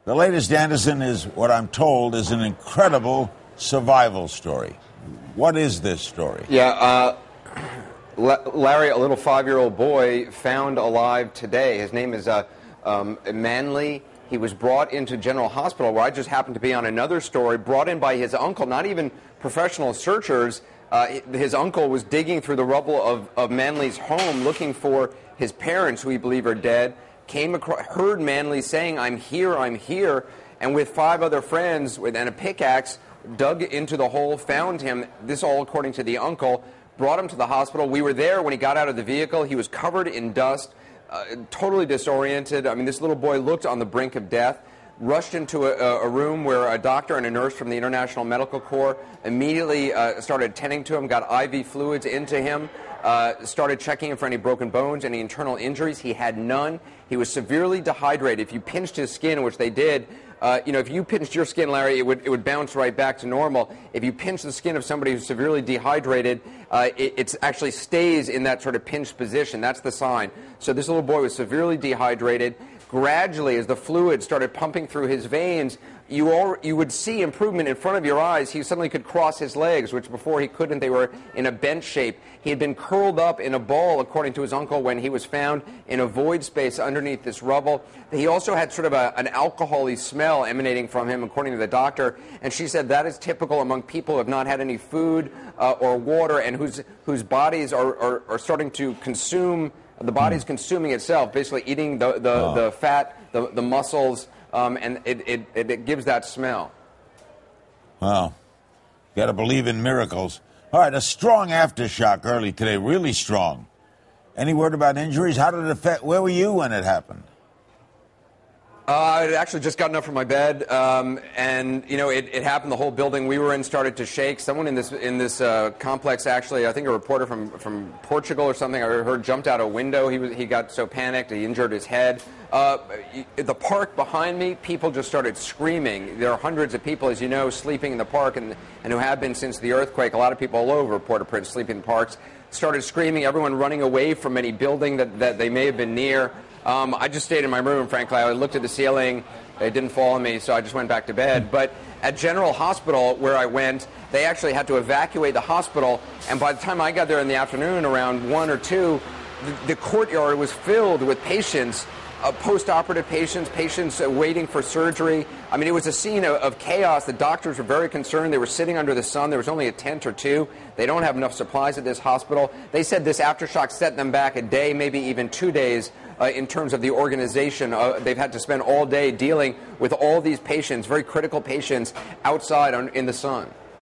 The latest, Anderson, is what I'm told is an incredible survival story. What is this story? Yeah, Larry, a little 5-year-old boy found alive today. His name is Manley. He was brought into General Hospital, where I just happened to be on another story, brought in by his uncle, not even professional searchers. His uncle was digging through the rubble of Manley's home looking for his parents, who we believe are dead, heard Manley saying, I'm here, and with 5 other friends and a pickaxe, dug into the hole, found him, this all according to the uncle, brought him to the hospital. We were there when he got out of the vehicle. He was covered in dust, totally disoriented. I mean, this little boy looked on the brink of death, rushed into a room where a doctor and a nurse from the International Medical Corps immediately started tending to him, got IV fluids into him, started checking him for any broken bones, any internal injuries. He had none. He was severely dehydrated. If you pinched his skin, which they did, if you pinched your skin, Larry, it would bounce right back to normal. If you pinch the skin of somebody who's severely dehydrated, it actually stays in that sort of pinched position. That's the sign. So this little boy was severely dehydrated. Gradually, as the fluid started pumping through his veins, you would see improvement in front of your eyes. He suddenly could cross his legs, which before he couldn't. They were in a bench shape. He had been curled up in a ball, according to his uncle, when he was found in a void space underneath this rubble. He also had sort of an alcohol-y smell emanating from him, according to the doctor. And she said that is typical among people who have not had any food or water and whose bodies are starting to consume. The body's consuming itself, basically eating the fat, the muscles, and it gives that smell. Wow. Got to believe in miracles. All right, a strong aftershock early today, really strong. Any word about injuries? How did it affect? Where were you when it happened? I actually just gotten up from my bed, and it happened. The whole building we were in started to shake. Someone in this complex, actually, I think a reporter from Portugal or something, I heard, jumped out a window. He got so panicked he injured his head. The park behind me, people just started screaming. There are hundreds of people, as you know, sleeping in the park, and who have been since the earthquake. A lot of people all over Port-au-Prince sleeping in parks. Started screaming. Everyone running away from any building that they may have been near. I just stayed in my room, frankly. I looked at the ceiling. It didn't fall on me, so I just went back to bed. But at General Hospital, where I went, they actually had to evacuate the hospital. And by the time I got there in the afternoon, around 1 or 2, the courtyard was filled with patients, post-operative patients waiting for surgery. I mean, it was a scene of chaos. The doctors were very concerned. They were sitting under the sun. There was only a tent or two. They don't have enough supplies at this hospital. They said this aftershock set them back a day, maybe even 2 days, in terms of the organization. They've had to spend all day dealing with all these patients, very critical patients, outside in the sun.